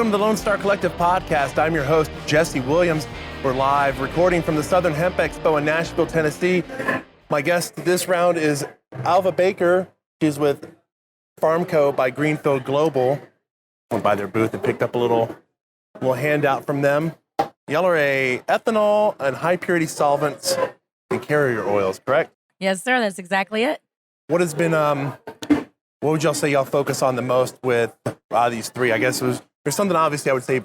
Welcome to the Lonestar Collective podcast. I'm your host, Jesse Williams. We're live recording from the Southern Hemp Expo in Nashville, Tennessee. My guest this round is Alva Baker. She's with Pharmco by Greenfield Global. Went by their booth and picked up a little handout from them. Y'all are a ethanol and high purity solvents and carrier oils, correct? Yes, sir. That's exactly it. What has been, what would y'all say y'all focus on the most with these three? I guess there's something obviously I would say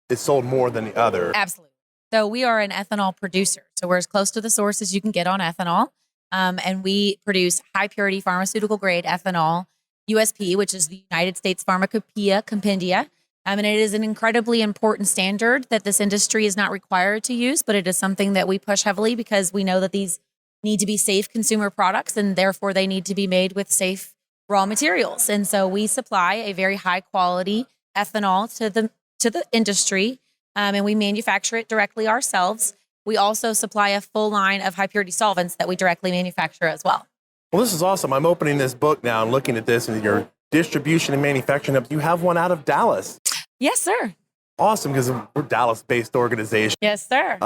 is sold more than the other. Absolutely. So we are an ethanol producer. So we're as close to the source as you can get on ethanol. And we produce high purity pharmaceutical grade ethanol, USP, which is the United States Pharmacopoeia Compendia. And it is an incredibly important standard that this industry is not required to use, but it is something that we push heavily because we know that these need to be safe consumer products and therefore they need to be made with safe raw materials. And so we supply a very high quality ethanol to the industry, and we manufacture it directly ourselves. We also supply a full line of high purity solvents that we directly manufacture as well. Well, this is awesome. I'm opening this book now and looking at this and your distribution and manufacturing hubs. You have one out of Dallas. Yes, sir. Awesome, because we're a Dallas-based organization. Yes, sir.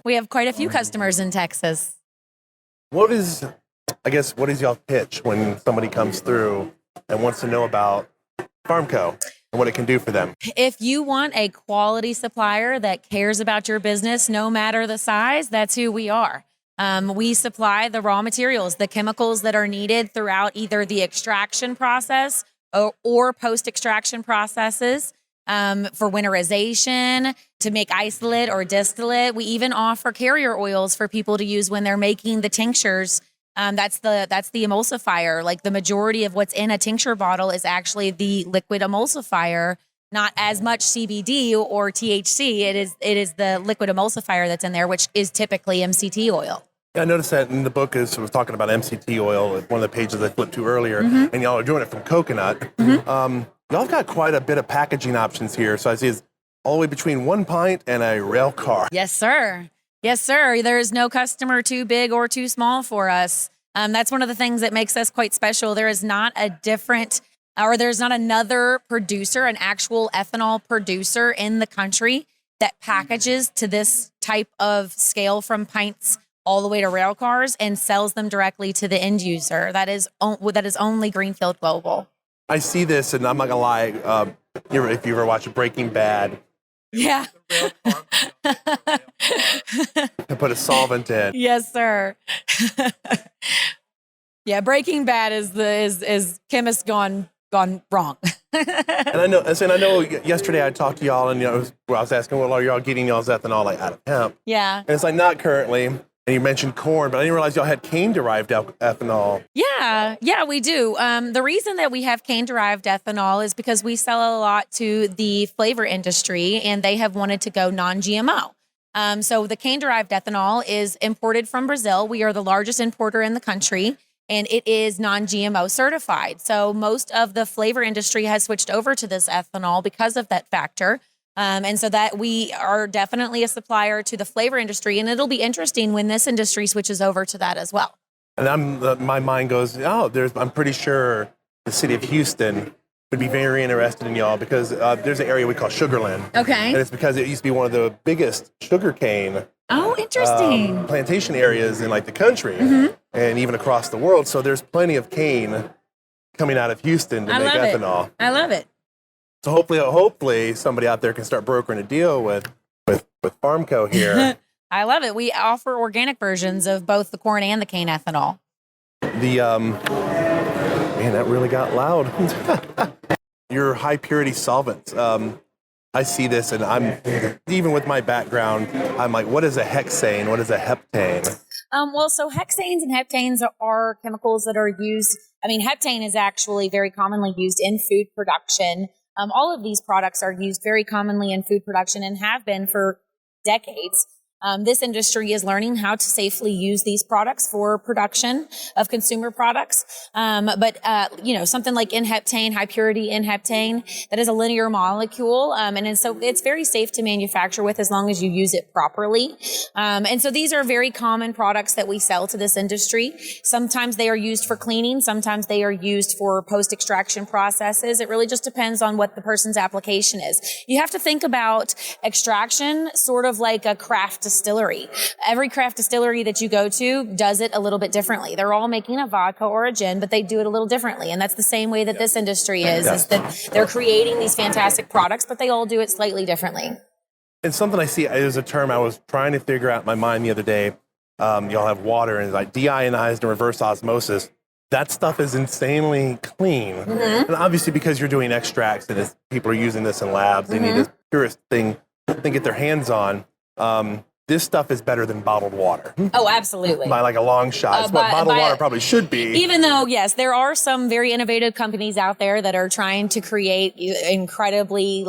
We have quite a few customers in Texas. What is y'all pitch when somebody comes through and wants to know about Pharmco and what it can do for them? If you want a quality supplier that cares about your business, no matter the size, that's who we are. We supply the raw materials, the chemicals that are needed throughout either the extraction process or post-extraction processes for winterization, to make isolate or distillate. We even offer carrier oils for people to use when they're making the tinctures. That's the emulsifier. Like the majority of what's in a tincture bottle is actually the liquid emulsifier, not as much CBD or THC. It is the liquid emulsifier that's in there, which is typically MCT oil. Yeah, I noticed that in the book was talking about MCT oil, one of the pages I flipped to earlier, and y'all are doing it from coconut. Y'all got quite a bit of packaging options here. So I see it's all the way between 1 pint and a rail car. Yes, sir. Yes, sir. There is no customer too big or too small for us. That's one of the things that makes us quite special. There is not there's not another producer, an actual ethanol producer in the country that packages to this type of scale from pints all the way to rail cars and sells them directly to the end user. That is only Greenfield Global. I see this, and I'm not gonna lie. If you ever watch Breaking Bad, yeah, to put a solvent in. Yes, sir. Yeah, Breaking Bad is chemists gone wrong. And I know. Yesterday I talked to y'all, and I was asking, well, are y'all getting y'all's ethanol out of hemp? Yeah, and it's like not currently. And you mentioned corn, but I didn't realize y'all had cane-derived ethanol. Yeah, we do. The reason that we have cane-derived ethanol is because we sell a lot to the flavor industry, and they have wanted to go non-GMO. So the cane-derived ethanol is imported from Brazil. We are the largest importer in the country, and it is non-GMO certified. So most of the flavor industry has switched over to this ethanol because of that factor. And so that we are definitely a supplier to the flavor industry. And it'll be interesting when this industry switches over to that as well. And my mind goes, I'm pretty sure the city of Houston would be very interested in y'all because there's an area we call Sugarland. Okay. And it's because it used to be one of the biggest sugarcane interesting. Plantation areas in like the country and even across the world. So there's plenty of cane coming out of Houston to make ethanol. I love it. So hopefully somebody out there can start brokering a deal with Pharmco here. I love it. We offer organic versions of both the corn and the cane ethanol. Man, that really got loud. Your high purity solvents. I see this, and I'm even with my background, I'm like, what is a hexane? What is a heptane? So hexanes and heptanes are chemicals that are used. Heptane is actually very commonly used in food production. All of these products are used very commonly in food production and have been for decades. This industry is learning how to safely use these products for production of consumer products. Something like N-heptane, high purity N-heptane, that is a linear molecule. So it's very safe to manufacture with as long as you use it properly. And so these are very common products that we sell to this industry. Sometimes they are used for cleaning. Sometimes they are used for post-extraction processes. It really just depends on what the person's application is. You have to think about extraction sort of like a craft distillery. Every craft distillery that you go to does it a little bit differently. They're all making a vodka or a gin, but they do it a little differently. And that's the same way that this industry is that they're creating these fantastic products, but they all do it slightly differently. And something I see is a term I was trying to figure out in my mind the other day. Y'all have water and it's like deionized and reverse osmosis. That stuff is insanely clean. And obviously because you're doing extracts and people are using this in labs, they need the purest thing they get their hands on. This stuff is better than bottled water. Oh, absolutely. By like a long shot. It's what bottled water probably should be. Even though, yes, there are some very innovative companies out there that are trying to create incredibly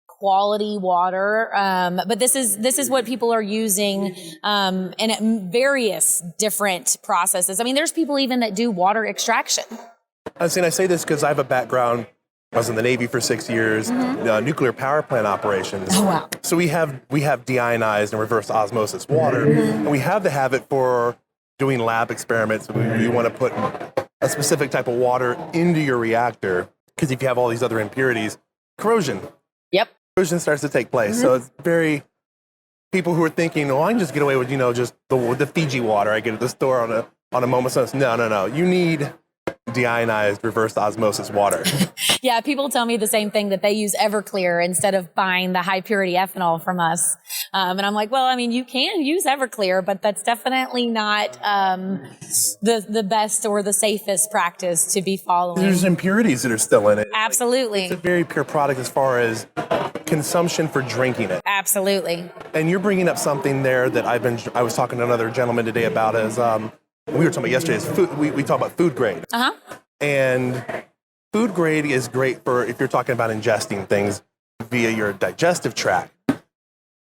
quality water. But this is what people are using in various different processes. I mean, there's people even that do water extraction. I say this because I have a background. I was in the Navy for 6 years, nuclear power plant operations. Oh, wow. So we have deionized and reverse osmosis water, and we have to have it for doing lab experiments. We want to put a specific type of water into your reactor because if you have all these other impurities, corrosion. Yep. Corrosion starts to take place. So it's very people who are thinking, I can just get away with just the Fiji water I get at the store on a moment's notice. No. You need deionized reverse osmosis water. Yeah, people tell me the same thing, that they use Everclear instead of buying the high purity ethanol from us. And I'm like, well, I mean, you can use Everclear, but that's definitely not the best or the safest practice to be following. There's impurities that are still in it. Absolutely. It's a very pure product as far as consumption for drinking it. Absolutely. And you're bringing up something there that I was talking to another gentleman today about is we were talking about yesterday is food. We talk about food grade. And food grade is great for if you're talking about ingesting things via your digestive tract.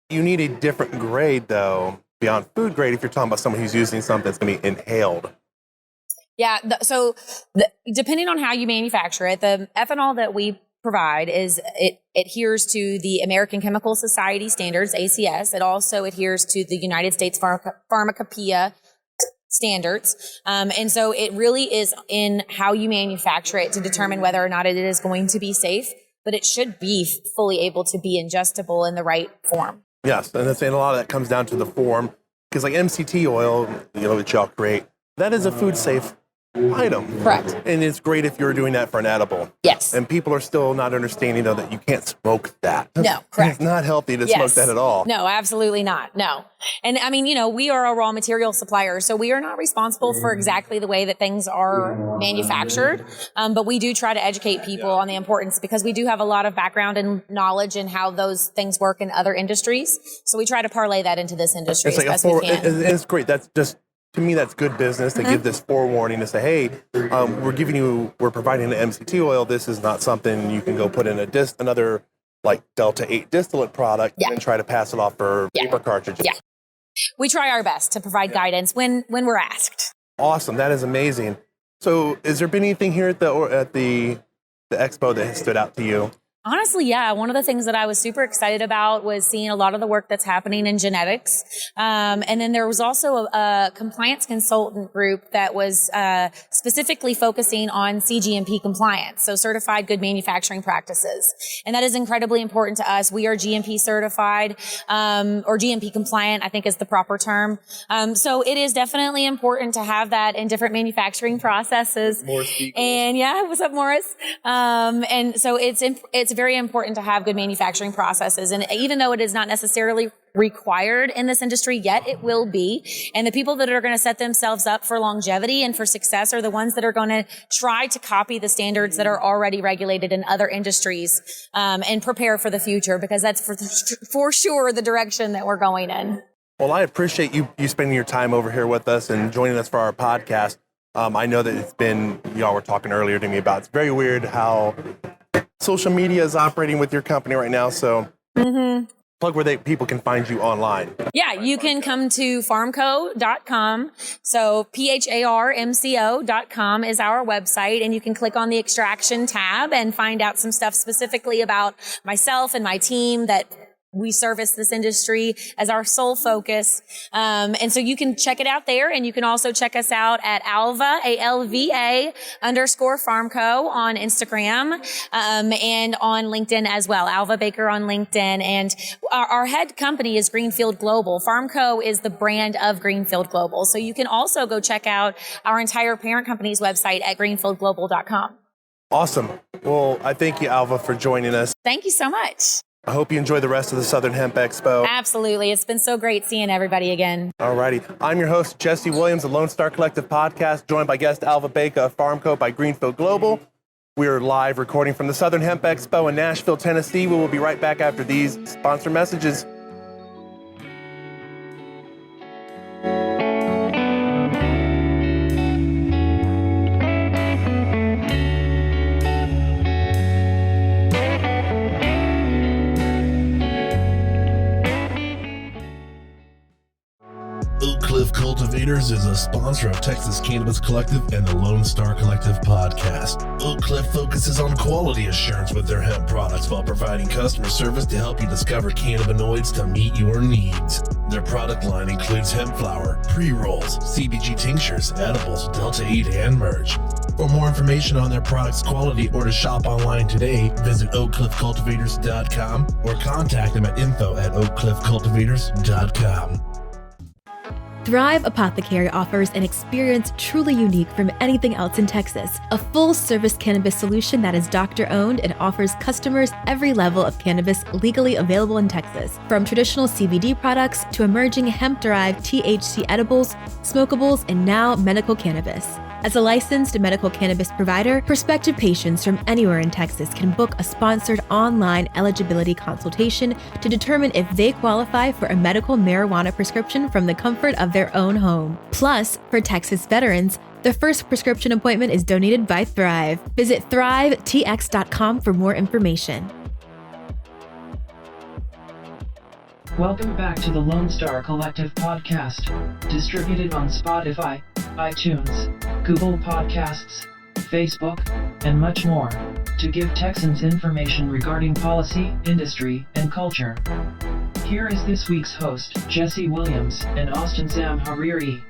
You need a different grade, though, beyond food grade if you're talking about someone who's using something that's going to be inhaled. Yeah, depending on how you manufacture it, the ethanol that we provide it adheres to the American Chemical Society standards, ACS. It also adheres to the United States Pharmacopoeia standards. And so it really is in how you manufacture it to determine whether or not it is going to be safe, but it should be fully able to be ingestible in the right form. Yes, and a lot of that comes down to the form, because like MCT oil, that y'all create, that is a food safe item. Correct. And it's great if you're doing that for an edible. Yes. And people are still not understanding, though, that you can't smoke that. No, correct. It's not healthy to smoke that at all. No, absolutely not. No. And I mean, we are a raw material supplier, so we are not responsible for exactly the way that things are manufactured. But we do try to educate people on the importance, because we do have a lot of background and knowledge in how those things work in other industries. So we try to parlay that into this industry as best we can. It's great. That's just, to me, that's good business to give this forewarning to say, hey, we're providing the MCT oil. This is not something you can go put in another like Delta 8 distillate product and try to pass it off for paper cartridges. Yeah. We try our best to provide guidance when we're asked. Awesome. That is amazing. So has there been anything here at the expo that has stood out to you? Honestly, yeah. One of the things that I was super excited about was seeing a lot of the work that's happening in genetics. And then there was also a compliance consultant group that was specifically focusing on CGMP compliance, so certified good manufacturing practices. And that is incredibly important to us. We are GMP certified, or GMP compliant, I think is the proper term. So it is definitely important to have that in different manufacturing processes. Morris Beegle. And yeah, what's up, Morris? And so it's very important to have good manufacturing processes. And even though it is not necessarily required in this industry yet, it will be. And the people that are going to set themselves up for longevity and for success are the ones that are going to try to copy the standards that are already regulated in other industries, and prepare for the future, because that's for sure the direction that we're going in. Well, I appreciate you spending your time over here with us and joining us for our podcast. I know that it's been, y'all were talking earlier to me about, it's very weird how social media is operating with your company right now. So plug where people can find you online. Yeah, you can come to pharmco.com. So PHARMCO.com is our website, and you can click on the extraction tab and find out some stuff specifically about myself and my team that we service this industry as our sole focus. And so you can check it out there, and you can also check us out at Alva, ALVA _Pharmco on Instagram, and on LinkedIn as well. Alva Baker on LinkedIn. And our head company is Greenfield Global. Pharmco is the brand of Greenfield Global. So you can also go check out our entire parent company's website at greenfieldglobal.com. Awesome. Well, I thank you, Alva, for joining us. Thank you so much. I hope you enjoy the rest of the Southern Hemp Expo. Absolutely. It's been so great seeing everybody again. All righty. I'm your host, Jesse Williams, of Lonestar Collective Podcast, joined by guest Alva Baker of Pharmco by Greenfield Global. We are live recording from the Southern Hemp Expo in Nashville, Tennessee. We will be right back after these sponsor messages. Cultivators is a sponsor of Texas Cannabis Collective and the Lonestar Collective Podcast. Oak Cliff focuses on quality assurance with their hemp products while providing customer service to help you discover cannabinoids to meet your needs. Their product line includes hemp flower, pre-rolls, CBG tinctures, edibles, Delta 8, and merch. For more information on their products' quality or to shop online today, visit oakcliffcultivators.com or contact them at info@oakcliffcultivators.com. Thrive Apothecary offers an experience truly unique from anything else in Texas. A full-service cannabis solution that is doctor-owned and offers customers every level of cannabis legally available in Texas. From traditional CBD products to emerging hemp-derived THC edibles, smokables, and now medical cannabis. As a licensed medical cannabis provider, prospective patients from anywhere in Texas can book a sponsored online eligibility consultation to determine if they qualify for a medical marijuana prescription from the comfort of their own home. Plus, for Texas veterans, the first prescription appointment is donated by Thrive. Visit thrivetx.com for more information. Welcome back to the Lonestar Collective Podcast, distributed on Spotify, iTunes, Google Podcasts, Facebook, and much more, to give Texans information regarding policy, industry, and culture. Here is this week's host, Jesse Williams and Austin Sam Hariri.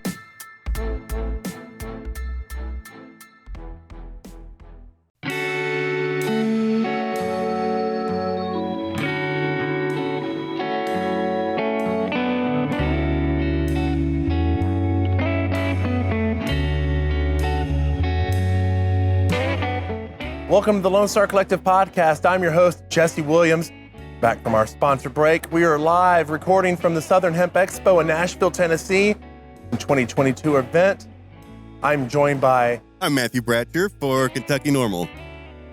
Welcome to the Lonestar Collective Podcast. I'm your host, Jesse Williams. Back from our sponsor break, we are live recording from the Southern Hemp Expo in Nashville, Tennessee, the 2022 event. I'm joined by... I'm Matthew Bratcher for Kentucky NORML.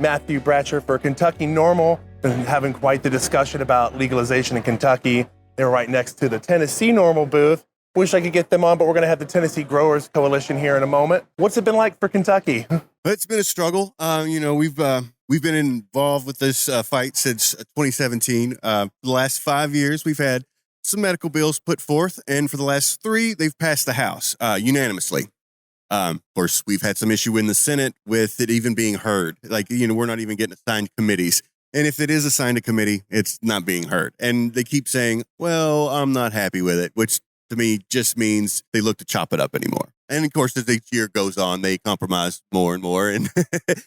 Matthew Bratcher for Kentucky NORML. Been having quite the discussion about legalization in Kentucky. They're right next to the Tennessee NORML booth. Wish I could get them on, but we're going to have the Tennessee Growers Coalition here in a moment. What's it been like for Kentucky? It's been a struggle. We've been involved with this fight since 2017. The last 5 years, we've had some medical bills put forth, and for the last 3, they've passed the House unanimously. Of course, we've had some issue in the Senate with it even being heard. We're not even getting assigned committees. And if it is assigned a committee, it's not being heard. And they keep saying, well, I'm not happy with it, which to me just means they look to chop it up anymore. And of course, as each year goes on, they compromise more and more. And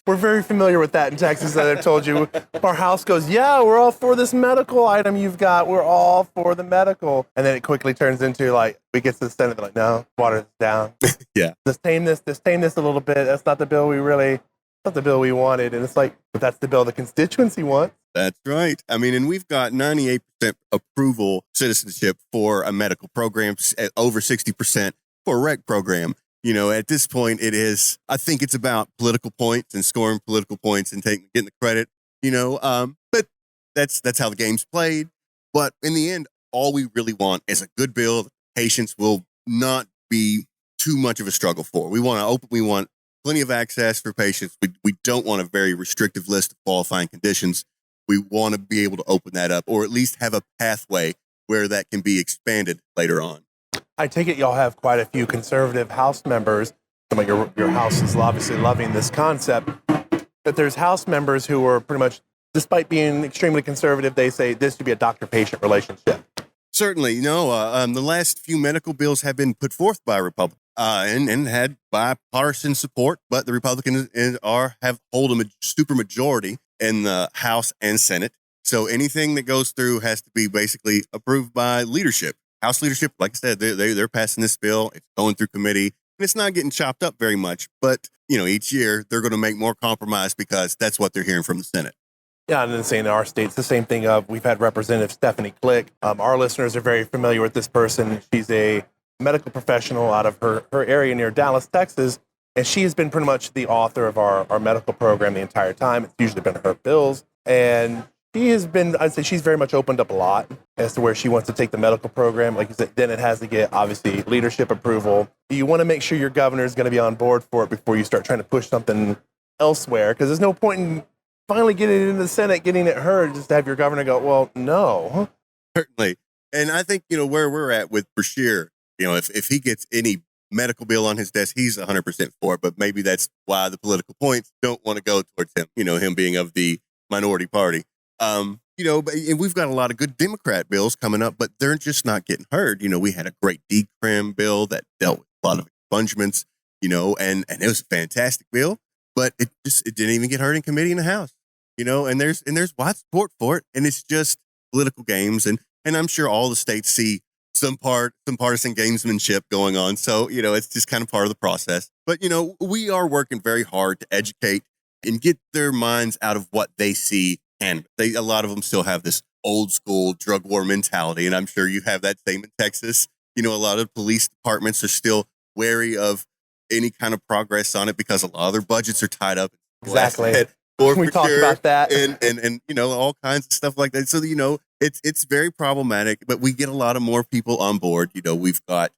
we're very familiar with that in Texas, that I've told you. Our House goes, yeah, we're all for this medical item you've got. We're all for the medical. And then it quickly turns into we get to the Senate, they're like, no, water this down. Yeah. Just tame this a little bit. That's not the bill not the bill we wanted. And it's like, but that's the bill the constituency wants. That's right. And we've got 98% approval citizenship for a medical program, over 60% for a rec program. At this point, I think it's about political points and scoring political points and getting the credit, but that's how the game's played. But in the end, all we really want is a good bill that patients will not be too much of a struggle for. We want plenty of access for patients. We don't want a very restrictive list of qualifying conditions. we want to be able to open that up, or at least have a pathway where that can be expanded later on. I take it y'all have quite a few conservative House members. Some of your House is obviously loving this concept, but there's House members who are pretty much, despite being extremely conservative, they say this should be a doctor-patient relationship. Certainly, the last few medical bills have been put forth by Republicans and had bipartisan support, but the Republicans hold a super majority in the House and Senate. So anything that goes through has to be basically approved by leadership. House leadership, like I said, they're passing this bill. It's going through committee, and it's not getting chopped up very much. But each year they're going to make more compromise because that's what they're hearing from the Senate. Yeah, and then saying in our states, the same thing we've had Representative Stephanie Click. Our listeners are very familiar with this person. She's a medical professional out of her area near Dallas, Texas, and she has been pretty much the author of our medical program the entire time. It's usually been her bills, and she has been, I'd say she's very much opened up a lot as to where she wants to take the medical program. Like you said, then it has to get, obviously, leadership approval. You want to make sure your governor is going to be on board for it before you start trying to push something elsewhere, because there's no point in finally getting it into the Senate, getting it heard, just to have your governor go, well, no. Certainly. And I think, where we're at with Bratcher, if he gets any medical bill on his desk, he's 100% for it. But maybe that's why the political points don't want to go towards him, him being of the minority party. And we've got a lot of good Democrat bills coming up, but they're just not getting heard. We had a great decrim bill that dealt with a lot of expungements, and it was a fantastic bill, but it didn't even get heard in committee in the House, and there's wide support for it. And it's just political games. And I'm sure all the states see some partisan gamesmanship going on. So, it's just kind of part of the process. But, we are working very hard to educate and get their minds out of what they see. And a lot of them still have this old school drug war mentality. And I'm sure you have that same in Texas. A lot of police departments are still wary of any kind of progress on it because a lot of their budgets are tied up. Exactly. We talked about that. And all kinds of stuff like that. So, it's very problematic, but we get a lot of more people on board. We've got,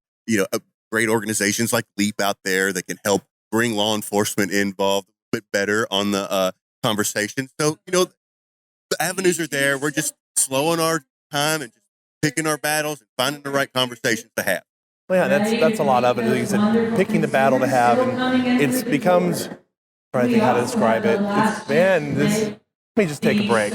great organizations like LEAP out there that can help bring law enforcement involved a bit better on the conversation. So, the avenues are there. We're just slowing our time and just picking our battles and finding the right conversations to have. Well, yeah, that's a lot of it. Like you said, picking the battle to have, and it becomes, trying to think how to describe it. Let me just take a break.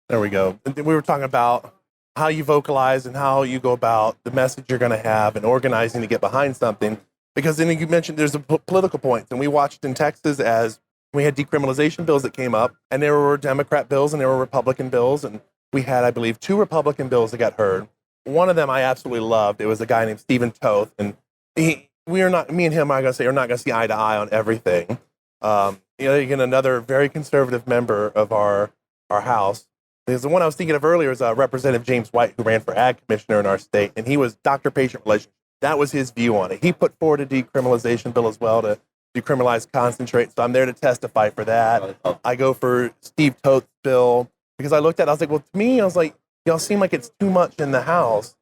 There we go. We were talking about how you vocalize and how you go about the message you're going to have and organizing to get behind something. Because then you mentioned there's a political point, and we watched in Texas as we had decriminalization bills that came up, and there were Democrat bills and there were Republican bills, and we had, I believe, 2 Republican bills that got heard. One of them I absolutely loved. It was a guy named Stephen Toth, and me and him, are not going to see eye to eye on everything. Again, another very conservative member of our House. Because the one I was thinking of earlier is Representative James White, who ran for Ag Commissioner in our state, and he was doctor-patient relationship. That was his view on it. He put forward a decriminalization bill as well to decriminalize concentrate, so I'm there to testify for that. I go for Steve Toth's bill because I looked at it, I was like, well, to me, I was like, y'all seem like it's too much in the House,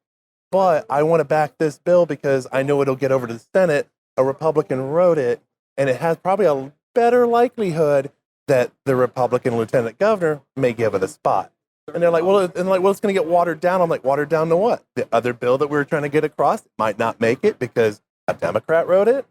but I want to back this bill because I know it'll get over to the Senate. A Republican wrote it, and it has probably a better likelihood that the Republican lieutenant governor may give it a spot. And they're like, well, it's going to get watered down. I'm like, watered down to what? The other bill that we were trying to get across might not make it because a Democrat wrote it.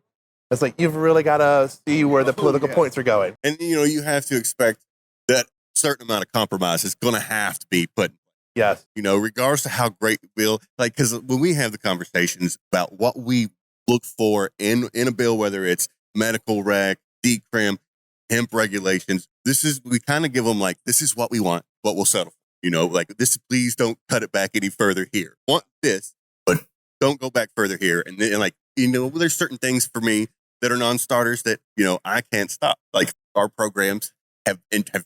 It's like, you've really got to see where the political points are going. And, you have to expect that certain amount of compromise is going to have to be put in place. Yes. Regardless of how great the bill, because when we have the conversations about what we look for in a bill, whether it's medical rec, decrim, hemp regulations, we kind of give them this is what we want, what we'll settle for. This, please don't cut it back any further here. Want this, but don't go back further here. And then, there's certain things for me that are non-starters that, I can't stop. Like our programs have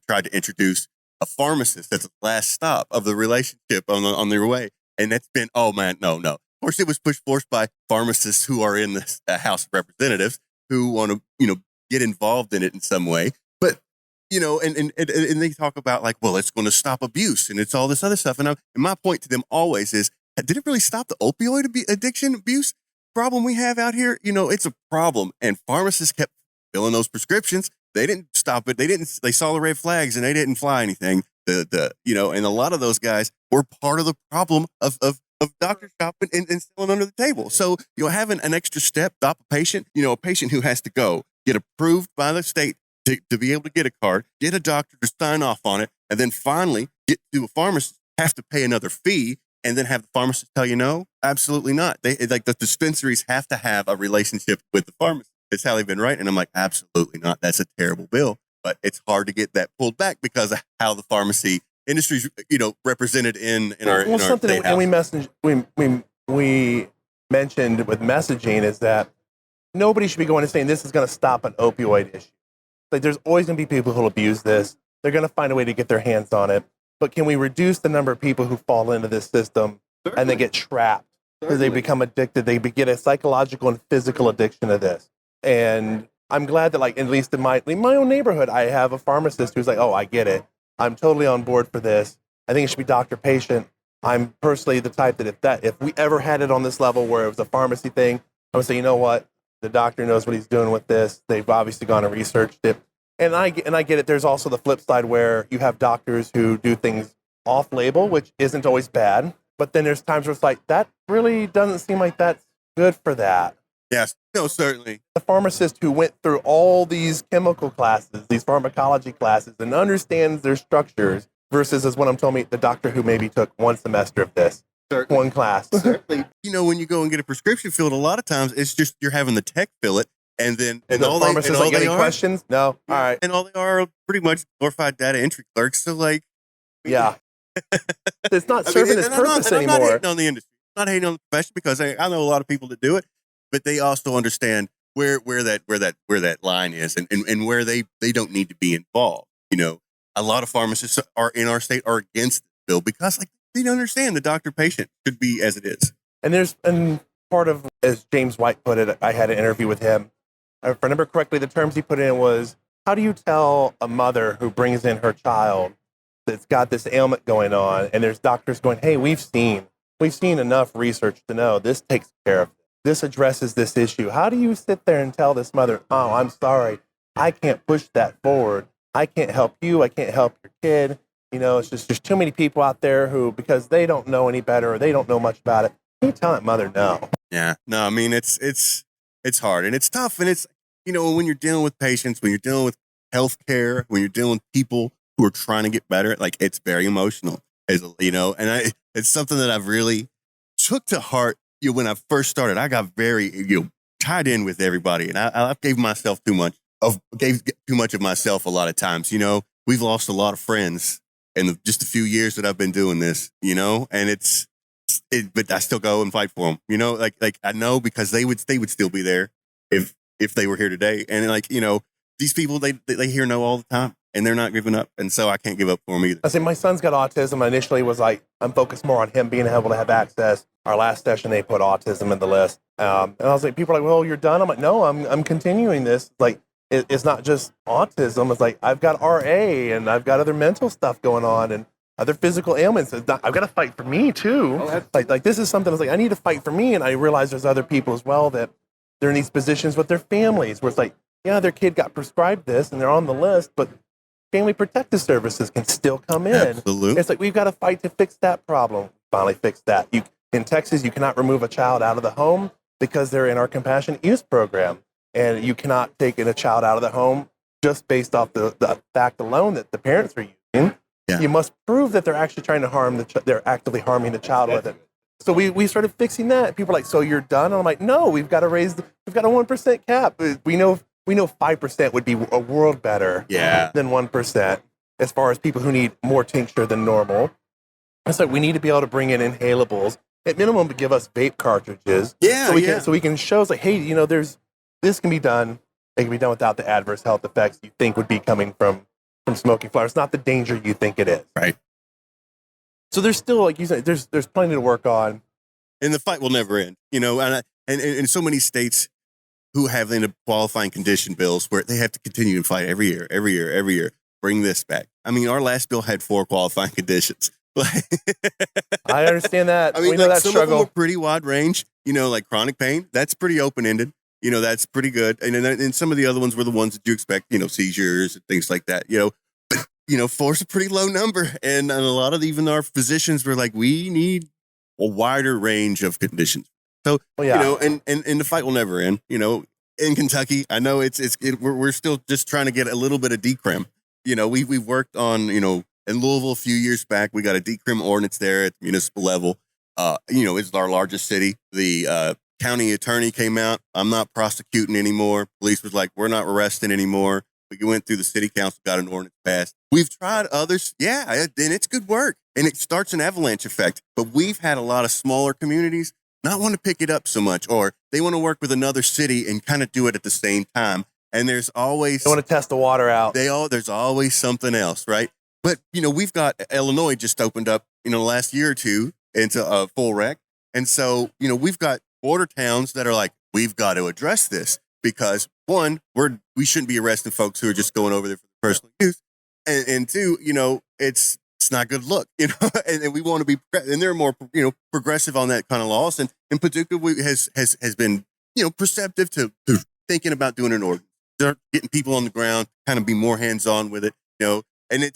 tried to introduce a pharmacist that's the last stop of the relationship on their way. And that's been, oh man, no. Of course, it was pushed forth by pharmacists who are in the House of Representatives who want to, get involved in it in some way. But, and they talk about it's going to stop abuse and it's all this other stuff. And my point to them always is, did it really stop the opioid addiction abuse problem we have out here? It's a problem. And pharmacists kept filling those prescriptions. They didn't stop it. They saw the red flags and they didn't fly anything. And a lot of those guys were part of the problem of doctor shopping and selling under the table. So, having an extra step, stop a patient, a patient who has to go get approved by the state to be able to get a card, get a doctor to sign off on it, and then finally get to a pharmacist, have to pay another fee, and then have the pharmacist tell you no? Absolutely not. The dispensaries have to have a relationship with the pharmacist. It's how they've been writing. And I'm like, absolutely not. That's a terrible bill. But it's hard to get that pulled back because of how the pharmacy industry is, represented in our something state and we mentioned with messaging is that nobody should be going and saying this is going to stop an opioid issue. Like there's always going to be people who'll abuse this. They're going to find a way to get their hands on it. But can we reduce the number of people who fall into this system and they get trapped because they become addicted? They get a psychological and physical addiction to this. And I'm glad that, like, at least in my own neighborhood, I have a pharmacist who's like, oh, I get it. I'm totally on board for this. I think it should be doctor-patient. I'm personally the type that if we ever had it on this level where it was a pharmacy thing, I would say, you know what? The doctor knows what he's doing with this. They've obviously gone and researched it. And I get it. There's also the flip side where you have doctors who do things off-label, which isn't always bad. But then there's times where it's like, that really doesn't seem like that's good for that. Yes, no, certainly. The pharmacist who went through all these chemical classes, these pharmacology classes, and understands their structures versus, as what I'm telling me, the doctor who maybe took one semester of this, one class. Certainly. When you go and get a prescription filled, a lot of times it's just you're having the tech fill it, and then and the pharmacist like, any questions? No, all right. And all they are pretty much glorified data entry clerks. So, like, yeah, it's not serving its purpose anymore. I'm not hating on the industry. I'm not hating on the profession because I know a lot of people that do it. But they also understand where that line is and where they don't need to be involved. A lot of pharmacists are in our state are against the bill because they don't understand the doctor-patient should be as it is. And part of, as James White put it, I had an interview with him. If I remember correctly, the terms he put in was, how do you tell a mother who brings in her child that's got this ailment going on and there's doctors going, hey, we've seen enough research to know this takes care of it. This addresses this issue. How do you sit there and tell this mother, oh, I'm sorry, I can't push that forward. I can't help you. I can't help your kid. It's just there's too many people out there who, because they don't know any better or they don't know much about it, can you tell that mother no? Yeah. No, I mean, it's hard and it's tough. And it's, when you're dealing with patients, when you're dealing with healthcare, when you're dealing with people who are trying to get better, it's very emotional, and it's something that I've really took to heart. When I first started, I got very tied in with everybody, and I gave myself too much of myself a lot of times. We've lost a lot of friends in just a few years that I've been doing this. And but I still go and fight for them. I know because they would still be there if they were here today. And these people they hear no all the time. And they're not giving up. And so I can't give up for them either. I say my son's got autism. Initially was like, I'm focused more on him being able to have access. Our last session, they put autism in the list. And I was like, people are like, well, you're done. I'm like, no, I'm continuing this. Like, it's not just autism. It's like, I've got RA and I've got other mental stuff going on and other physical ailments. I've got to fight for me too. Like this is something I was like, I need to fight for me. And I realize there's other people as well that they're in these positions with their families where it's like, yeah, their kid got prescribed this and they're on the list, but Family Protective Services can still come in. Absolutely. It's like, we've got to fight to fix that problem. Finally fix that. In Texas, you cannot remove a child out of the home because they're in our compassionate use program. And you cannot take in a child out of the home just based off the fact alone that the parents are using. Yeah. You must prove that they're actually trying to they're actively harming the child with it. So we started fixing that. People are like, so you're done? And I'm like, no, we've got to we've got a 1% cap. We know 5% would be a world better than 1% as far as people who need more tincture than normal. It's like we need to be able to bring in inhalables at minimum to give us vape cartridges. So we can show us like, hey, this can be done. It can be done without the adverse health effects you think would be coming from smoking flower. It's not the danger you think it is. Right. So there's still, like you said, there's plenty to work on. And the fight will never end. And in so many states who have ended up qualifying condition bills where they have to continue to fight every year, bring this back. I mean, our last bill had 4 qualifying conditions. I understand that. I mean, we know that some struggle. of them are pretty wide range, like chronic pain. That's pretty open-ended. that's pretty good. And then some of the other ones were the ones that you expect, seizures and things like that, But, 4's a pretty low number. And a lot of even our physicians were like, we need a wider range of conditions. So, and the fight will never end, in Kentucky. I know we're still just trying to get a little bit of decrim. We've worked on, in Louisville a few years back, we got a decrim ordinance there at the municipal level. It's our largest city. The county attorney came out. I'm not prosecuting anymore. Police was like, we're not arresting anymore. We went through the city council, got an ordinance passed. We've tried others. Yeah, and it's good work. And it starts an avalanche effect. But we've had a lot of smaller communities not want to pick it up so much, or they want to work with another city and kind of do it at the same time. And there's always... They want to test the water out. There's always something else, right? But, we've got Illinois just opened up, the last year or two into a full rec. And so, we've got border towns that are like, we've got to address this because one, we shouldn't be arresting folks who are just going over there for personal use. And two, it's not good look, and we want to be, and they're more, progressive on that kind of laws. And in particular, has been, perceptive to thinking about doing an ordinance, start getting people on the ground, kind of be more hands-on with it, and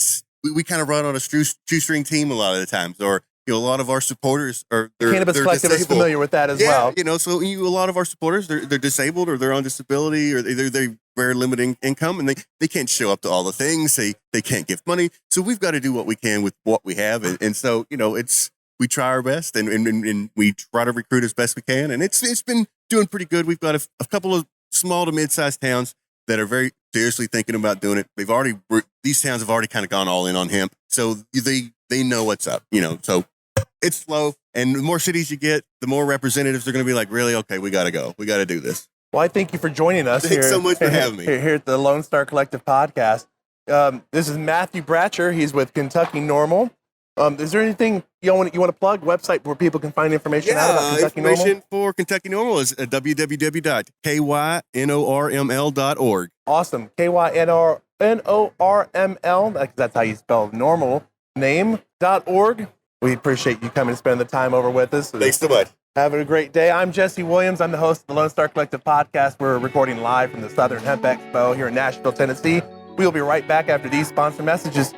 we kind of run on a shoestring team a lot of the times, or, a lot of our supporters are Cannabis Collective is familiar with that as well. So a lot of our supporters, they're disabled or they're on disability or they're very limited income and they can't show up to all the things. They can't give money. So we've got to do what we can with what we have. And so, we try our best and we try to recruit as best we can. And it's been doing pretty good. We've got a couple of small to mid-sized towns that are very seriously thinking about doing it. These towns have already kind of gone all in on hemp. So they know what's up, so it's slow. And the more cities you get, the more representatives are going to be like, really? Okay, we got to go. We got to do this. Well, I thank you for joining us. Thanks so much for having me. Here at the Lonestar Collective podcast. This is Matthew Bratcher. He's with Kentucky NORML. Is there anything you want to plug? Website where people can find information out about Kentucky NORML? Information for Kentucky NORML is www.kynorml.org. Awesome. KYNORML. That's how you spell normal. Name.org. We appreciate you coming and spending the time over with us. Thanks so much. Having a great day. I'm Jesse Williams. I'm the host of the Lonestar Collective podcast. We're recording live from the Southern Hemp Expo here in Nashville, Tennessee. We will be right back after these sponsor messages.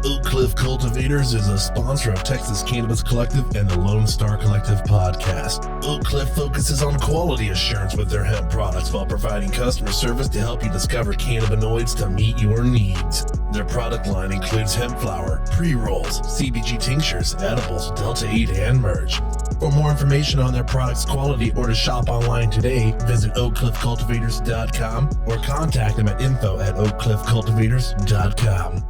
Oak Cliff Cultivators is a sponsor of Texas Cannabis Collective and the Lonestar Collective podcast. Oak Cliff focuses on quality assurance with their hemp products while providing customer service to help you discover cannabinoids to meet your needs. Their product line includes hemp flower, pre-rolls, CBG tinctures, edibles, Delta-8, and merge. For more information on their products' quality or to shop online today, visit oakcliffcultivators.com or contact them at info@oakcliffcultivators.com.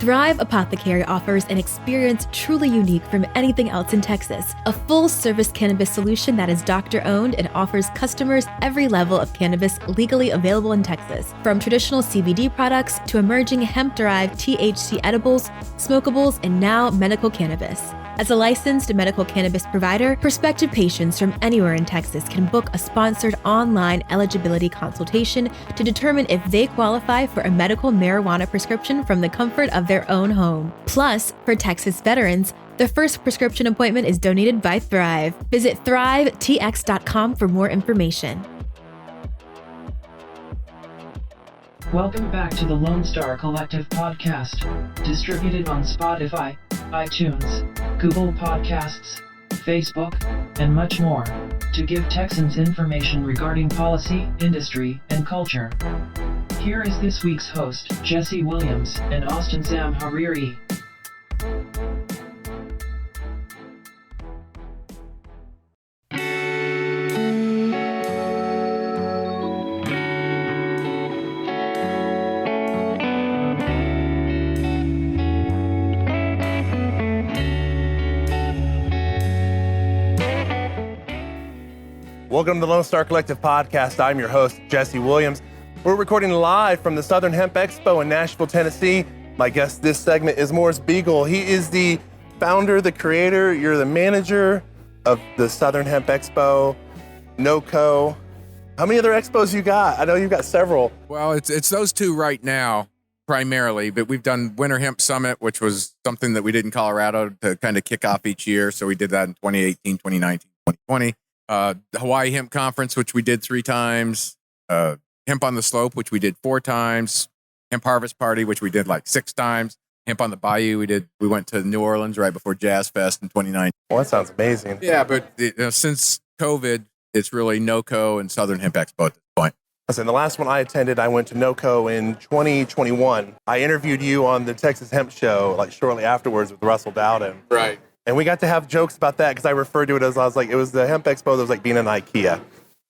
Thrive Apothecary offers an experience truly unique from anything else in Texas. A full-service cannabis solution that is doctor-owned and offers customers every level of cannabis legally available in Texas. From traditional CBD products to emerging hemp-derived THC edibles, smokables, and now medical cannabis. As a licensed medical cannabis provider, prospective patients from anywhere in Texas can book a sponsored online eligibility consultation to determine if they qualify for a medical marijuana prescription from the comfort of their own home. Plus, for Texas veterans, the first prescription appointment is donated by Thrive. Visit thrivetx.com for more information. Welcome back to the Lonestar Collective podcast, distributed on Spotify, iTunes, Google Podcasts, Facebook, and much more, to give Texans information regarding policy, industry, and culture. Here is this week's host, Jesse Williams and Austin Sam Hariri. Welcome to the Lonestar Collective podcast. I'm your host, Jesse Williams. We're recording live from the Southern Hemp Expo in Nashville, Tennessee. My guest this segment is Morris Beegle. He is the founder, the creator, you're the manager of the Southern Hemp Expo, NoCo. How many other expos you got? I know you've got several. Well, it's those two right now primarily, but we've done Winter Hemp Summit, which was something that we did in Colorado to kind of kick off each year. So we did that in 2018, 2019, 2020. The Hawaii Hemp Conference, which we did 3 times. Hemp on the Slope, which we did 4 times. Hemp Harvest Party, which we did like 6 times. Hemp on the Bayou, we went to New Orleans right before Jazz Fest in 2019. Well, that sounds amazing. Yeah, but since COVID, it's really NoCo and Southern Hemp Expo at this point. Listen, the last one I attended, I went to NoCo in 2021. I interviewed you on the Texas Hemp Show, like shortly afterwards with Russell Dowden. Right. And we got to have jokes about that because I referred to it as, I was like, it was the Hemp Expo that was like being in IKEA.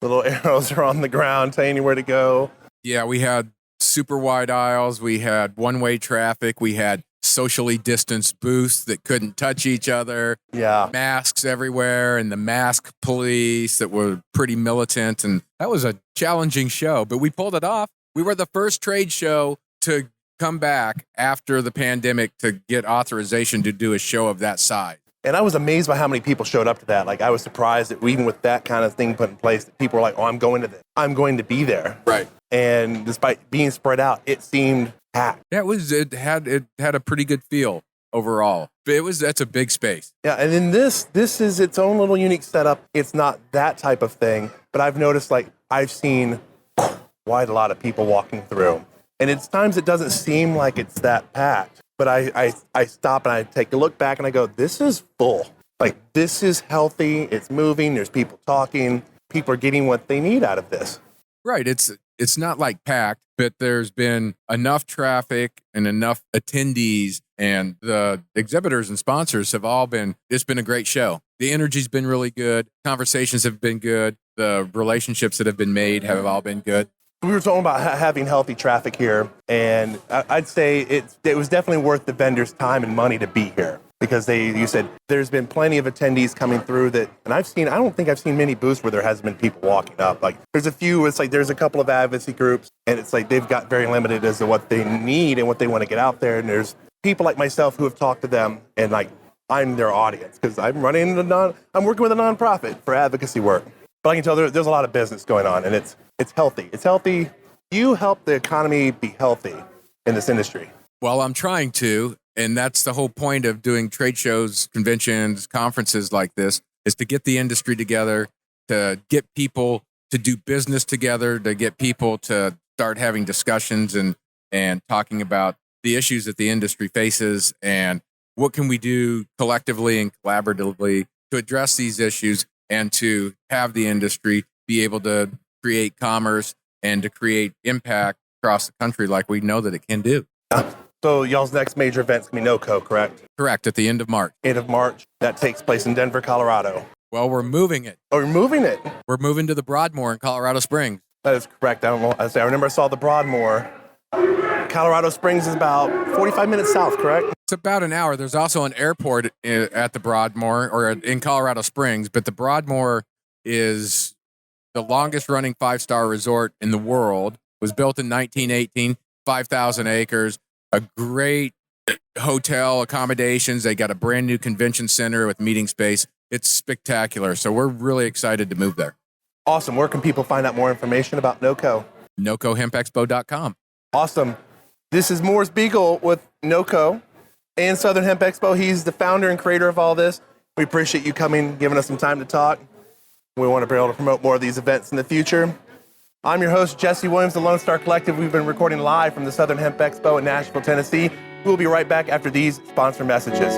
Little arrows are on the ground telling you where to go. Yeah, we had super wide aisles. We had one-way traffic. We had socially distanced booths that couldn't touch each other. Yeah. Masks everywhere and the mask police that were pretty militant. And that was a challenging show, but we pulled it off. We were the first trade show to come back after the pandemic to get authorization to do a show of that size. And I was amazed by how many people showed up to that. Like, I was surprised that even with that kind of thing put in place, that people were like, oh, I'm going to this. I'm going to be there. Right. And despite being spread out, it seemed packed. Yeah, it had a pretty good feel overall. But that's a big space. Yeah, and then this is its own little unique setup. It's not that type of thing, but I've noticed, like, I've seen quite a lot of people walking through. And it's times it doesn't seem like it's that packed. But I stop and I take a look back and I go, this is full. Like, this is healthy. It's moving. There's people talking. People are getting what they need out of this. Right. It's not like packed, but there's been enough traffic and enough attendees, and the exhibitors and sponsors it's been a great show. The energy's been really good. Conversations have been good. The relationships that have been made have all been good. We were talking about having healthy traffic here, and I'd say it was definitely worth the vendors' time and money to be here, because you said there's been plenty of attendees coming through that, and I don't think I've seen many booths where there hasn't been people walking up. Like, there's a few, it's like there's a couple of advocacy groups, and it's like they've got very limited as to what they need and what they want to get out there, and there's people like myself who have talked to them, and like, I'm their audience, because I'm working with a nonprofit for advocacy work. But I can tell there's a lot of business going on, and it's healthy. It's healthy. You help the economy be healthy in this industry. Well, I'm trying to, and that's the whole point of doing trade shows, conventions, conferences like this, is to get the industry together, to get people to do business together, to get people to start having discussions and talking about the issues that the industry faces and what can we do collectively and collaboratively to address these issues, and to have the industry be able to create commerce and to create impact across the country like we know that it can do. So y'all's next major event's going to be NoCo, correct? Correct, at the end of March. End of March. That takes place in Denver, Colorado. Well, we're moving it. Oh, you're moving it? We're moving to the Broadmoor in Colorado Springs. That is correct. I remember I saw the Broadmoor. Colorado Springs is about 45 minutes south, correct? It's about an hour. There's also an airport at the Broadmoor, or in Colorado Springs, but the Broadmoor is the longest running 5-star resort in the world. It was built in 1918, 5,000 acres, a great hotel accommodations. They got a brand new convention center with meeting space. It's spectacular. So we're really excited to move there. Awesome. Where can people find out more information about NoCo? NoCoHempExpo.com. Awesome. This is Morris Beegle with NoCo and Southern Hemp Expo. He's the founder and creator of all this. We appreciate you coming, giving us some time to talk. We want to be able to promote more of these events in the future. I'm your host, Jesse Williams, the Lonestar Collective. We've been recording live from the Southern Hemp Expo in Nashville, Tennessee. We'll be right back after these sponsor messages.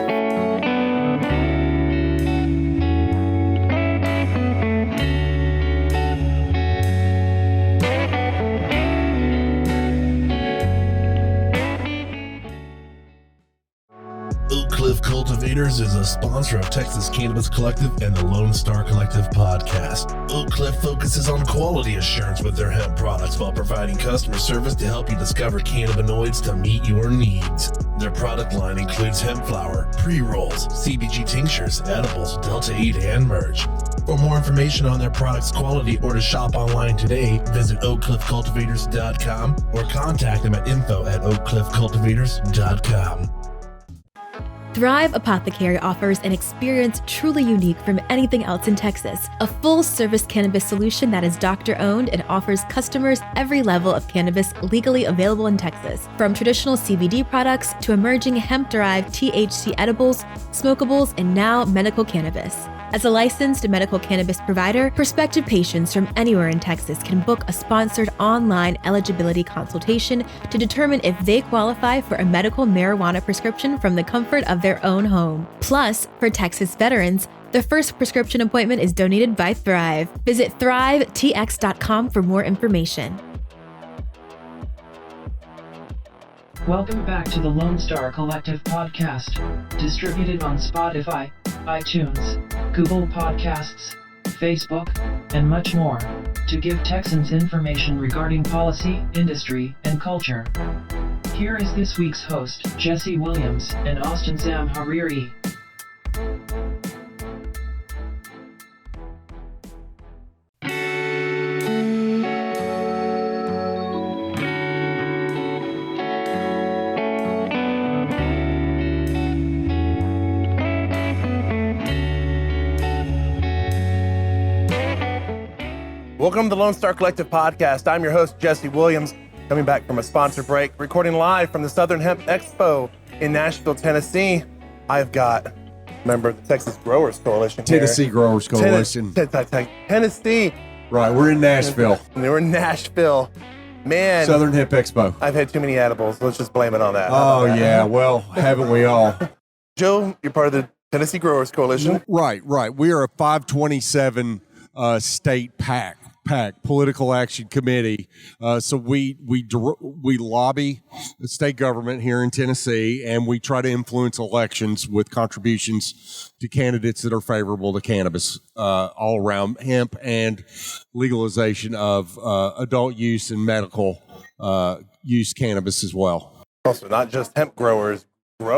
Oak Cliff Cultivators is a sponsor of Texas Cannabis Collective and the Lonestar Collective podcast. Oak Cliff focuses on quality assurance with their hemp products while providing customer service to help you discover cannabinoids to meet your needs. Their product line includes hemp flower, pre-rolls, CBG tinctures, edibles, Delta 8, and merch. For more information on their products' quality or to shop online today, visit oakcliffcultivators.com or contact them at info@oakcliffcultivators.com. Thrive Apothecary offers an experience truly unique from anything else in Texas. A full-service cannabis solution that is doctor-owned and offers customers every level of cannabis legally available in Texas. From traditional CBD products to emerging hemp-derived THC edibles, smokables, and now medical cannabis. As a licensed medical cannabis provider, prospective patients from anywhere in Texas can book a sponsored online eligibility consultation to determine if they qualify for a medical marijuana prescription from the comfort of their own home. Plus, for Texas veterans, the first prescription appointment is donated by Thrive. Visit thrivetx.com for more information. Welcome back to the Lonestar Collective podcast, distributed on Spotify, iTunes, Google Podcasts, Facebook, and much more, to give Texans information regarding policy, industry, and culture. Here is this week's host, Jesse Williams and Austin Sam Hariri. Welcome to the Lone Star Collective podcast. I'm your host, Jesse Williams, coming back from a sponsor break, recording live from the Southern Hemp Expo in Nashville, Tennessee. I've got a member of the Texas Growers Coalition here. Tennessee Growers Coalition. Tennessee. Right, we're in Nashville. And we're in Nashville. Man. Southern Hemp Expo. I've had too many edibles. Let's just blame it on that. Oh, yeah. Well, haven't we all? Joe, you're part of the Tennessee Growers Coalition. Right. We are a 527 state PAC, Political Action Committee. So we lobby the state government here in Tennessee, and we try to influence elections with contributions to candidates that are favorable to cannabis all around hemp and legalization of adult use and medical use cannabis as well. Also, not just hemp growers. I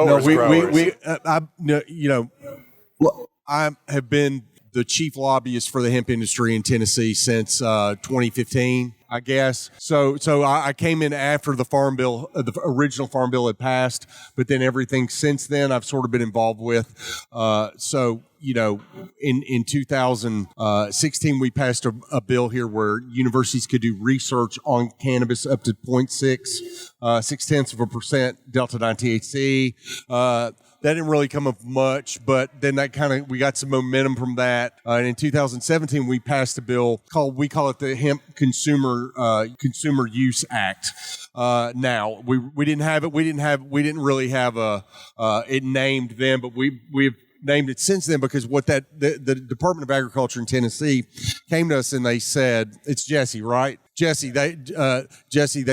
have been the chief lobbyist for the hemp industry in Tennessee since 2015, I guess. So I came in after the Farm Bill, the original Farm Bill had passed, but then everything since then I've sort of been involved with. In 2016, we passed a bill here where universities could do research on cannabis up to 0.6% delta-9 THC. That didn't really come up much, but then we got some momentum from that. And in 2017, we passed a bill we call it the Hemp Consumer Use Act. Now we didn't have it. We didn't really have it named then, but we've named it since then, because what the Department of Agriculture in Tennessee came to us and they said, it's Jesse, right? Jesse, they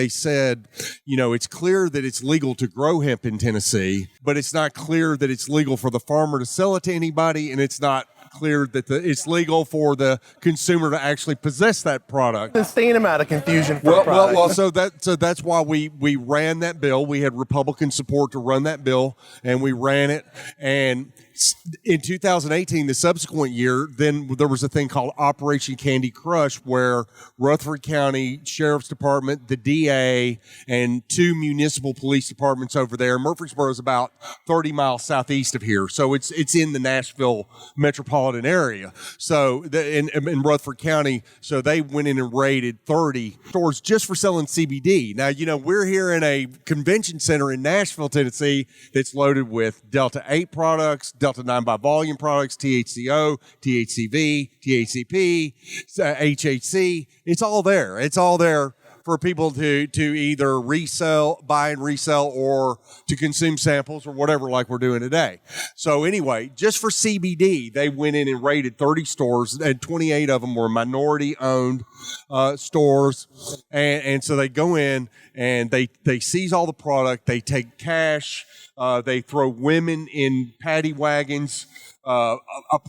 said, it's clear that it's legal to grow hemp in Tennessee, but it's not clear that it's legal for the farmer to sell it to anybody, and it's not clear that it's legal for the consumer to actually possess that product. Insane amount of confusion for the product. Well, so that's why we ran that bill. We had Republican support to run that bill, and we ran it. And in 2018, the subsequent year, then there was a thing called Operation Candy Crush, where Rutherford County Sheriff's Department, the DA, and 2 municipal police departments over there. Murfreesboro is about 30 miles southeast of here, so it's in the Nashville metropolitan area. So in Rutherford County, so they went in and raided 30 stores just for selling CBD. Now, we're here in a convention center in Nashville, Tennessee, that's loaded with Delta-8 products, Delta-9 by volume products, THCO, THCV, THCP, HHC. It's all there. It's all there for people to either buy and resell, or to consume samples or whatever, like we're doing today. So anyway, just for CBD, they went in and raided 30 stores, and 28 of them were minority-owned stores. And so they go in and they seize all the product. They take cash. They throw women in paddy wagons, a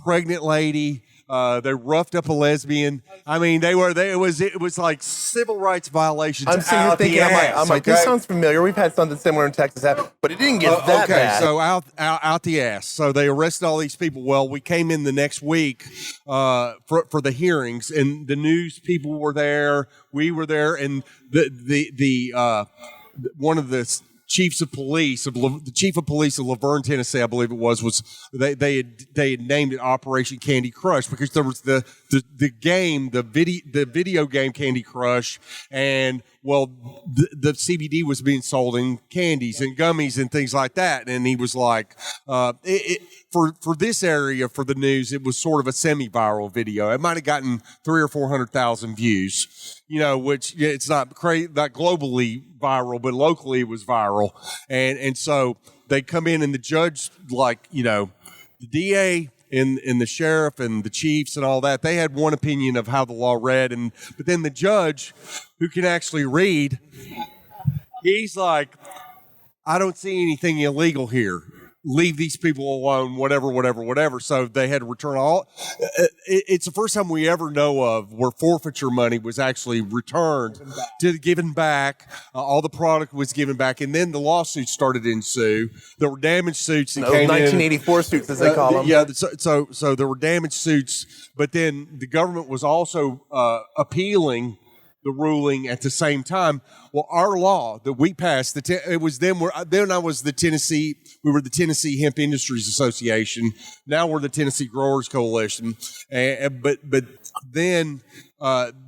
pregnant lady. They roughed up a lesbian. I mean, it was like civil rights violations. I'm sitting here thinking, I'm like, this sounds familiar. We've had something similar in Texas, but it didn't get that bad. So out the ass. So they arrested all these people. Well, we came in the next week for the hearings, and the news people were there. We were there, and the one of the chief of police of Laverne, Tennessee, I believe it was they had named it Operation Candy Crush because there was the video game Candy Crush, and the CBD was being sold in candies and gummies and things like that. And he was like, for this area, for the news, it was sort of a semi-viral video. It might have gotten 300,000 or 400,000 views, which it's not globally viral, but locally it was viral. And so they come in and the judge, the DA and the sheriff and the chiefs and all that, they had one opinion of how the law read. But then the judge, who can actually read, he's like, I don't see anything illegal here. Leave these people alone, whatever. So they had to return all. It's the first time we ever know of where forfeiture money was actually returned, given back. All the product was given back, and then the lawsuits started to ensue. There were damage suits that came 1984 in. suits, as they call them. Yeah, so there were damage suits, but then the government was also appealing the ruling at the same time. Well, our law that we passed, it was then I was we were the Tennessee Hemp Industries Association. Now we're the Tennessee Growers Coalition. But then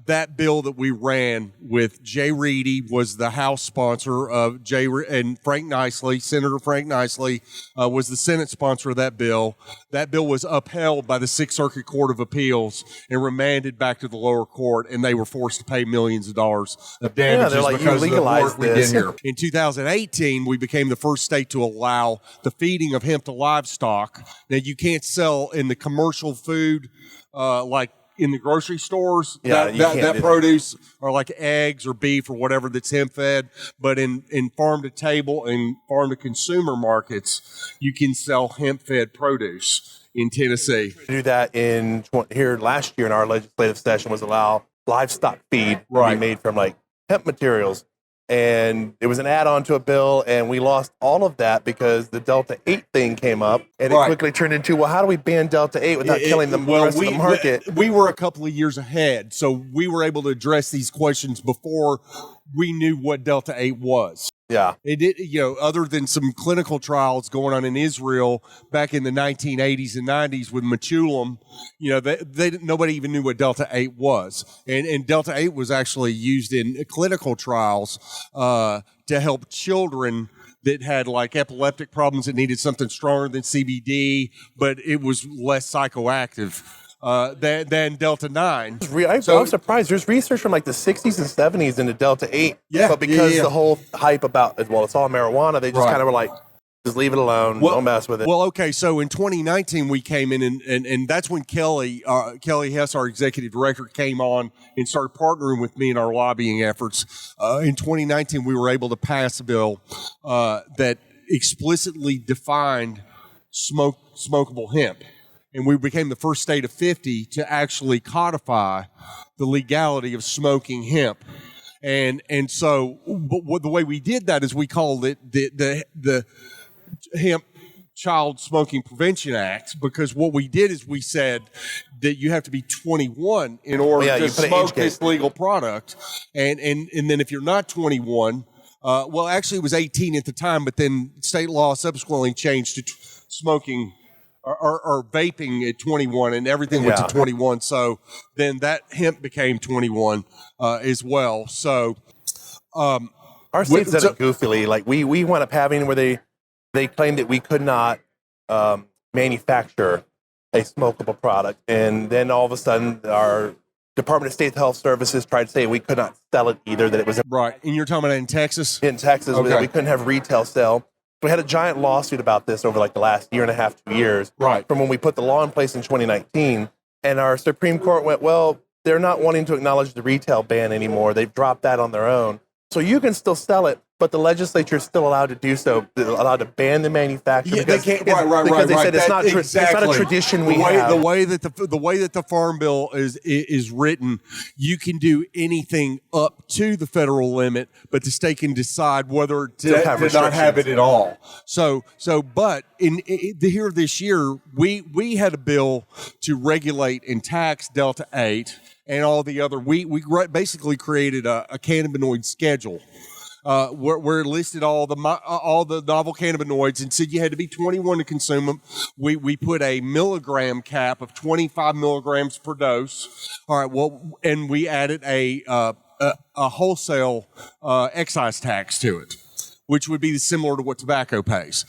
that bill that we ran with Jay Reedy was the House sponsor of and Frank Nicely, Senator Frank Nicely, was the Senate sponsor of that bill. That bill was upheld by the Sixth Circuit Court of Appeals and remanded back to the lower court, and they were forced to pay millions of dollars of damages because of the work we did here. In 2018, we became the first state to allow the feeding of hemp to livestock. Now, you can't sell in the commercial food like in the grocery stores, that produce, or like eggs or beef or whatever that's hemp fed. But in farm to table and farm to consumer markets, you can sell hemp fed produce in Tennessee. Do that here last year in our legislative session was allow livestock feed to be made from hemp materials. And it was an add-on to a bill, and we lost all of that because the Delta 8 thing came up, and it quickly turned into, how do we ban Delta 8 without killing the rest of the market? We were a couple of years ahead, so we were able to address these questions before we knew what Delta 8 was. Yeah. It did, other than some clinical trials going on in Israel back in the 1980s and 90s with Mechoulam, nobody even knew what Delta 8 was. And Delta 8 was actually used in clinical trials to help children that had epileptic problems that needed something stronger than CBD, but it was less psychoactive than Delta 9. I was surprised. There's research from the 60s and 70s into Delta 8. Yeah. But because the whole hype about, it's all marijuana, they just kind of were just leave it alone. Don't mess with it. Well, okay. So in 2019, we came in and that's when Kelly Hess, our executive director, came on and started partnering with me in our lobbying efforts. In 2019, we were able to pass a bill that explicitly defined smokable hemp. And we became the first state of 50 to actually codify the legality of smoking hemp. And so the way we did that is we called it the Hemp Child Smoking Prevention Act, because what we did is we said that you have to be 21 in order to smoke this legal product. And then if you're not 21, actually it was 18 at the time, but then state law subsequently changed to smoking or vaping at 21, and everything went to 21. So then that hemp became 21 as well. So our state's done it goofily. We wound up having where they claimed that we could not manufacture a smokable product, and then all of a sudden our Department of State Health Services tried to say we could not sell it either, that it was right. And you're talking about in Texas? In Texas, that we couldn't have retail sale. We had a giant lawsuit about this over the last year and a half, 2 years, from when we put the law in place in 2019. And our Supreme Court went, they're not wanting to acknowledge the retail ban anymore. They've dropped that on their own. So you can still sell it, but the legislature is still allowed to do so. They're allowed to ban the manufacture. Yeah, they can't. Because they said it's not a tradition we have. The way that the Farm Bill is written, you can do anything up to the federal limit, but the state can decide whether to not have it at all. But here this year, we had a bill to regulate and tax Delta 8 and all the other. We basically created a cannabinoid schedule. where it listed all the novel cannabinoids and said you had to be 21 to consume them. We put a milligram cap of 25 milligrams per dose. All right. Well, and we added a wholesale excise tax to it, which would be similar to what tobacco pays.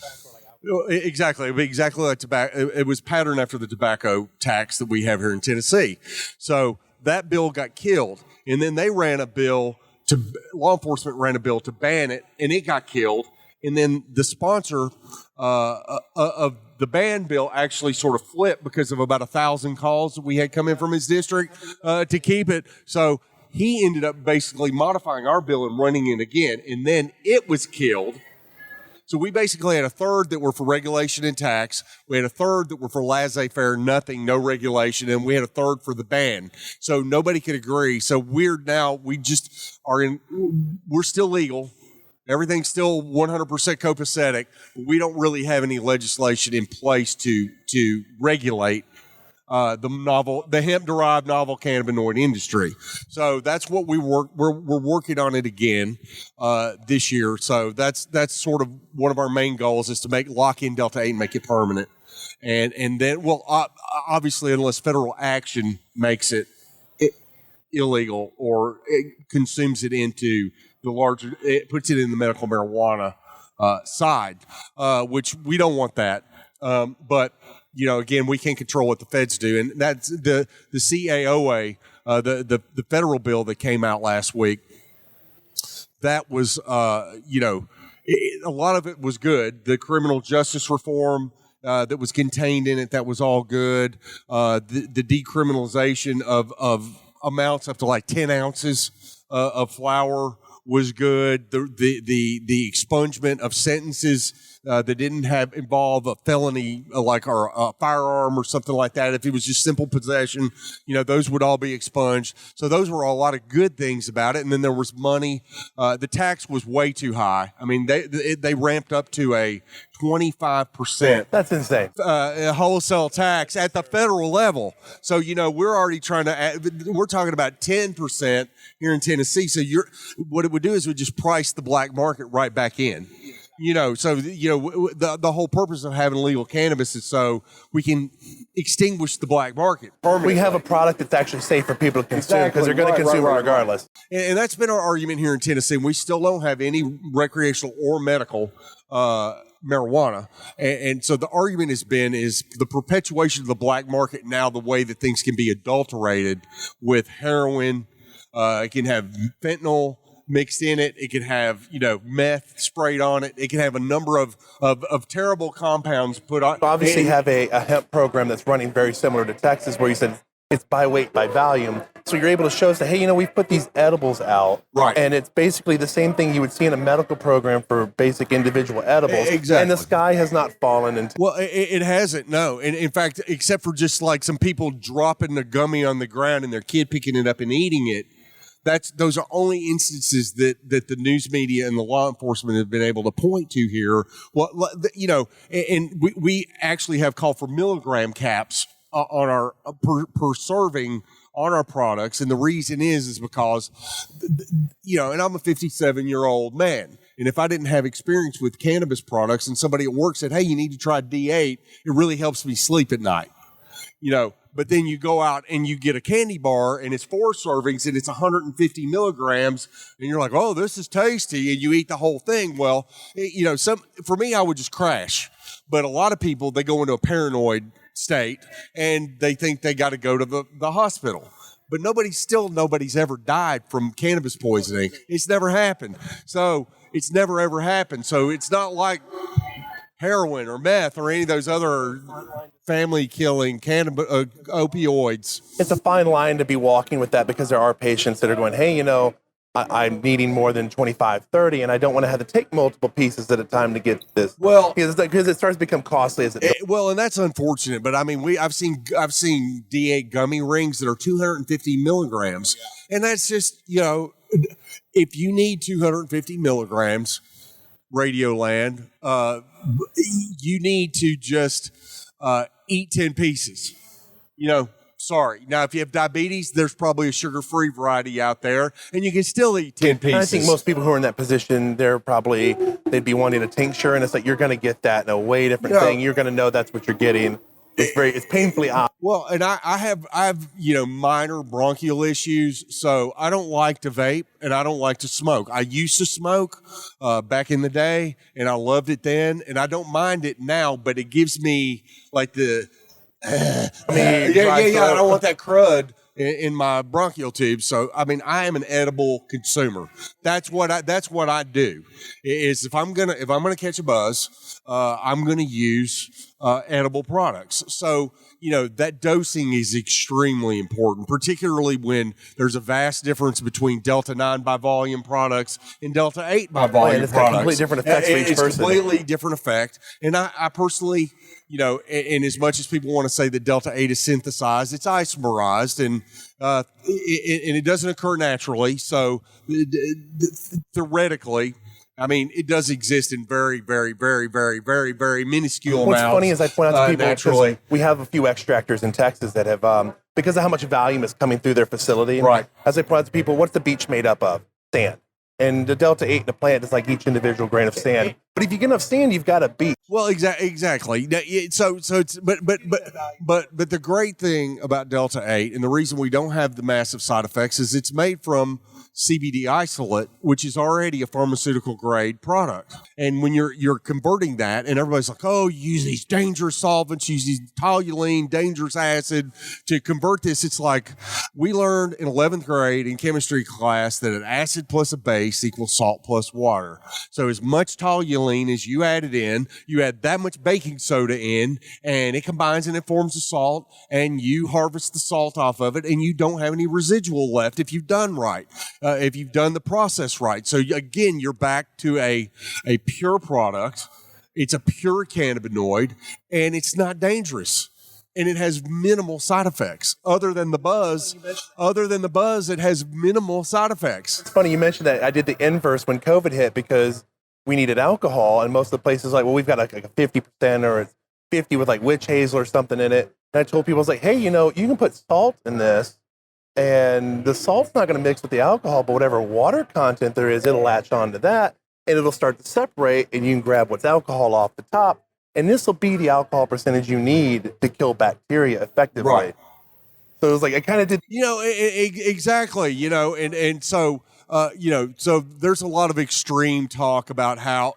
Exactly. It would be exactly like tobacco. It was patterned after the tobacco tax that we have here in Tennessee. So that bill got killed. And then they ran a bill law enforcement ran a bill to ban it, and it got killed. And then the sponsor of the ban bill actually sort of flipped because of about 1,000 calls that we had come in from his district to keep it. So he ended up basically modifying our bill and running it again. And then it was killed. So we basically had a third that were for regulation and tax. We had a third that were for laissez-faire, nothing, no regulation, and we had a third for the ban. So nobody could agree. So we're still legal. Everything's still 100% copacetic, but we don't really have any legislation in place to regulate the hemp-derived novel cannabinoid industry. So that's what we're working on it again this year. So that's sort of one of our main goals is to lock in Delta 8 and make it permanent. And then, obviously, unless federal action makes it illegal or it consumes it into it puts it in the medical marijuana side, which we don't want that. But again, we can't control what the feds do, and that's the CAOA, the federal bill that came out last week. That was, a lot of it was good. The criminal justice reform that was contained in it, that was all good. The decriminalization of amounts up to like 10 ounces of flour was good. The expungement of sentences that didn't involve a felony or a firearm or something like that. If it was just simple possession, those would all be expunged. So those were a lot of good things about it. And then there was money. The tax was way too high. I mean, they ramped up to a 25%. That's insane. Wholesale tax at the federal level. So, we're already we're talking about 10% here in Tennessee. So what it would do is it would just price the black market right back in. The whole purpose of having legal cannabis is so we can extinguish the black market. We have a product that's actually safe for people to consume because they're going to consume it regardless. And that's been our argument here in Tennessee. We still don't have any recreational or medical marijuana. And so the argument is the perpetuation of the black market now, the way that things can be adulterated with heroin. It can have fentanyl mixed in it. It can have, meth sprayed on it. It can have a number of terrible compounds put on. You obviously have a hemp program that's running very similar to Texas where you said it's by weight, by volume. So you're able to show us that, hey, we've put these edibles out. Right. And it's basically the same thing you would see in a medical program for basic individual edibles. Exactly. And the sky has not fallen. Well, it hasn't, no. And in fact, except for just like some people dropping the gummy on the ground and their kid picking it up and eating it, those are only instances that the news media and the law enforcement have been able to point to here. Well, and we actually have called for milligram caps on our per serving on our products, and the reason is because and I'm a 57-year-old man. And if I didn't have experience with cannabis products and somebody at work said, hey, you need to try D8, it really helps me sleep at night. But then you go out and you get a candy bar and it's 4 servings and it's 150 milligrams and you're like, oh, this is tasty, and you eat the whole thing. Well, for me, I would just crash. But a lot of people, they go into a paranoid state and they think they got to go to the hospital. But nobody's ever died from cannabis poisoning. It's never happened. So it's never ever happened. So it's not like heroin or meth or any of those other family-killing opioids. It's a fine line to be walking with that because there are patients that are going, hey, I'm needing more than 25, 30, and I don't want to have to take multiple pieces at a time to get this. Well, because it starts to become costly as it goes. Well, and that's unfortunate. But I mean, I've seen D8 gummy rings that are 250 milligrams, and that's just if you need 250 milligrams, Radioland, you need to just eat 10 pieces. sorry. Now, if you have diabetes, there's probably a sugar-free variety out there, and you can still eat 10 pieces. And I think most people who are in that position, they'd be wanting a tincture, and it's like you're going to get that in a way different thing. You're going to know that's what you're getting. It's painfully obvious. Well, and I have minor bronchial issues, so I don't like to vape and I don't like to smoke. I used to smoke back in the day, and I loved it then, and I don't mind it now, but it gives me like the I don't want that crud in my bronchial tube. So I am an edible consumer. That's what I do. Is if I'm gonna catch a buzz, I'm gonna use edible products. So that dosing is extremely important, particularly when there's a vast difference between Delta 9 by volume products and Delta 8 by volume it's products. Got completely different effects for each person. It's completely different effect. And I personally, and as much as people want to say that Delta 8 is synthesized, it's isomerized, and it doesn't occur naturally. So theoretically, it does exist in very, very, very, very, very, very minuscule amounts. What's funny is I point out to people, naturally, we have a few extractors in Texas that have, because of how much volume is coming through their facility. Right. As I point out to people, what's the beach made up of? Sand. And the Delta 8 in the plant is like each individual grain of sand. But if you get enough sand, you've got a beach. Well, exactly. So it's but the great thing about Delta 8, and the reason we don't have the massive side effects, is it's made from CBD isolate, which is already a pharmaceutical grade product. And when you're converting that, and everybody's like, oh, you use these dangerous solvents, use these toluene, dangerous acid to convert this. It's like we learned in 11th grade in chemistry class that an acid plus a base equals salt plus water. So as much toluene as you added in, you add that much baking soda in, and it combines and it forms a salt, and you harvest the salt off of it, and you don't have any residual left if you've done right. If you've done the process right. So again, you're back to a pure product. It's a pure cannabinoid, and it's not dangerous. And it has minimal side effects. Other than the buzz, it has minimal side effects. It's funny you mentioned that. I did the inverse when COVID hit because we needed alcohol, and most of the places like, well, we've got like a 50% or it's 50 with like witch hazel or something in it. And I told people, I was like, hey, you can put salt in this, and the salt's not going to mix with the alcohol, but whatever water content there is, it'll latch onto that, and it'll start to separate, and you can grab what's alcohol off the top, and this will be the alcohol percentage you need to kill bacteria effectively. Right. So it was like, I kind of did... exactly, and so... so there's a lot of extreme talk about how,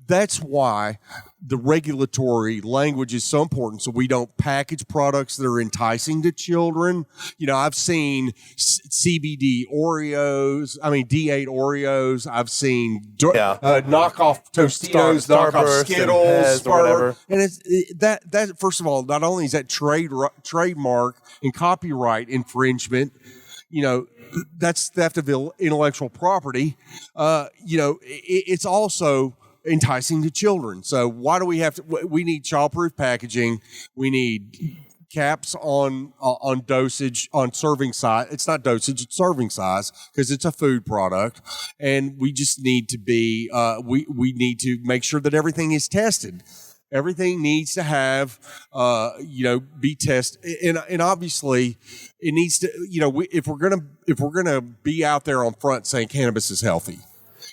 that's why the regulatory language is so important. So we don't package products that are enticing to children. I've seen CBD Oreos, D8 Oreos. I've seen knockoff Tostitos, knockoff Skittles, or whatever. And that first of all, not only is that trademark and copyright infringement, that's theft of intellectual property. It's also enticing to children. So why do we have to? We need childproof packaging. We need caps on dosage, on serving size. It's not dosage, it's serving size, because it's a food product. And we just need to be, we need to make sure that everything is tested. Everything needs to have, be tested, and obviously, it needs to. If we're gonna be out there on front saying cannabis is healthy,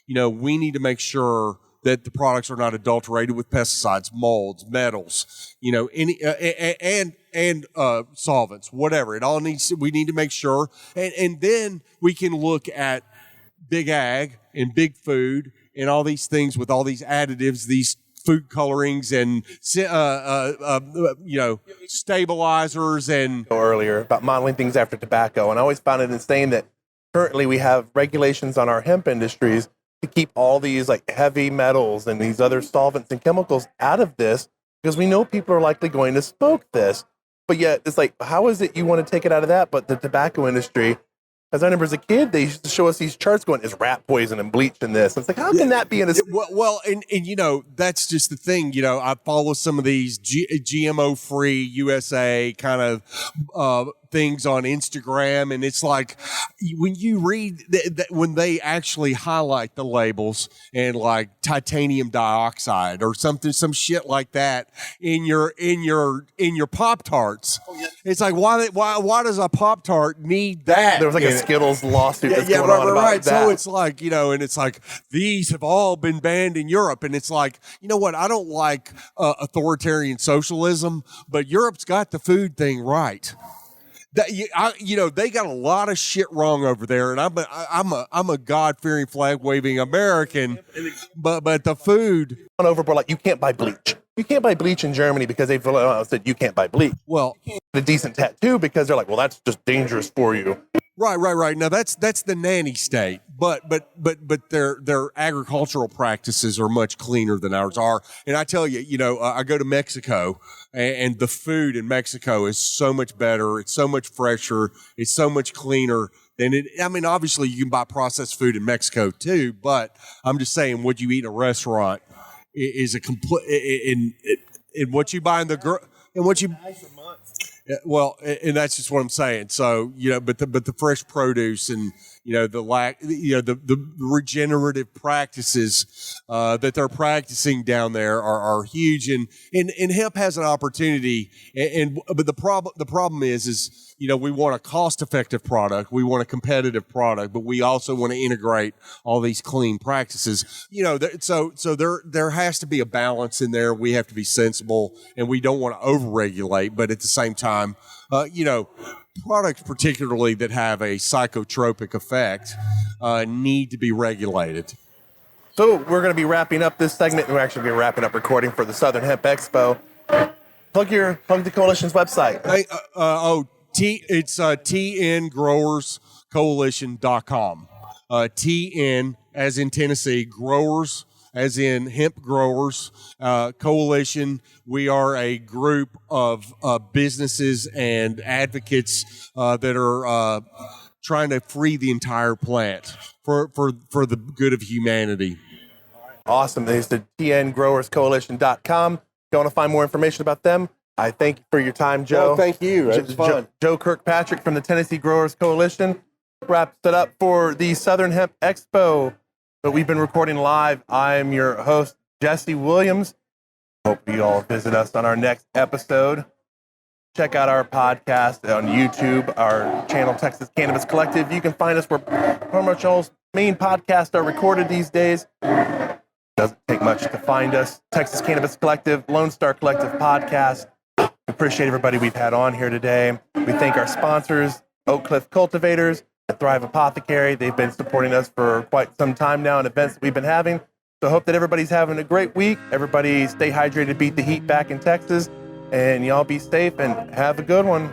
we need to make sure that the products are not adulterated with pesticides, molds, metals, and solvents, whatever. It all needs. We need to make sure, and then we can look at big ag and big food and all these things with all these additives, these food colorings and stabilizers and earlier about modeling things after tobacco, and I always found it insane that currently we have regulations on our hemp industries to keep all these like heavy metals and these other solvents and chemicals out of this because we know people are likely going to smoke this, but yet it's like, how is it you want to take it out of that? But the tobacco industry, as I remember as a kid, they used to show us these charts going, is rat poison and bleach in this? It's like, how can that be in a... Well, and that's just the thing. I follow some of these GMO-free USA kind of things on Instagram, and it's like when you read when they actually highlight the labels and like titanium dioxide or some shit like that in your Pop-Tarts. It's like why does a Pop-Tart need that? There was like a Skittles lawsuit that's going on about right. that. So it's like, and it's like these have all been banned in Europe, and it's like, you know what? I don't like authoritarian socialism, but Europe's got the food thing right. They got a lot of shit wrong over there, and I'm a God-fearing, flag-waving American, but the food overboard. Like, you can't buy bleach. You can't buy bleach in Germany because they've said you can't buy bleach. Well, a decent tattoo because they're like, well, that's just dangerous for you. Right. Now that's the nanny state, but their agricultural practices are much cleaner than ours are. And I tell you, I go to Mexico, and the food in Mexico is so much better. It's so much fresher. It's so much cleaner than it. I mean, obviously you can buy processed food in Mexico too, but I'm just saying, what you eat in a restaurant is a complete in what you buy in what you. Well, and that's just what I'm saying. So, but the fresh produce and, the regenerative practices that they're practicing down there are huge. And hemp has an opportunity. But the problem is we want a cost-effective product. We want a competitive product, but we also want to integrate all these clean practices. So there has to be a balance in there. We have to be sensible, and we don't want to overregulate, but at the same time, products particularly that have a psychotropic effect need to be regulated. So we're going to be wrapping up this segment. We're actually going to be wrapping up recording for the Southern Hemp Expo. Plug the coalition's website. It's tngrowerscoalition.com. TN as in Tennessee, growers as in hemp growers, coalition. We are a group of businesses and advocates that are trying to free the entire plant for the good of humanity. Awesome. It's the tngrowerscoalition.com. If you want to find more information about them, I thank you for your time, Joe. Well, thank you. It was fun. Joe Kirkpatrick from the Tennessee Growers Coalition wraps it up for the Southern Hemp Expo. But we've been recording live. I'm your host, Jesse Williams. Hope you all visit us on our next episode. Check out our podcast on YouTube, our channel, Texas Cannabis Collective. You can find us where Pharmco's main podcasts are recorded these days. Doesn't take much to find us. Texas Cannabis Collective, Lonestar Collective Podcast. We appreciate everybody we've had on here today. We thank our sponsors, Oak Cliff Cultivators, and Thrive Apothecary. They've been supporting us for quite some time now in events that we've been having. So I hope that everybody's having a great week. Everybody stay hydrated, beat the heat back in Texas, and y'all be safe and have a good one.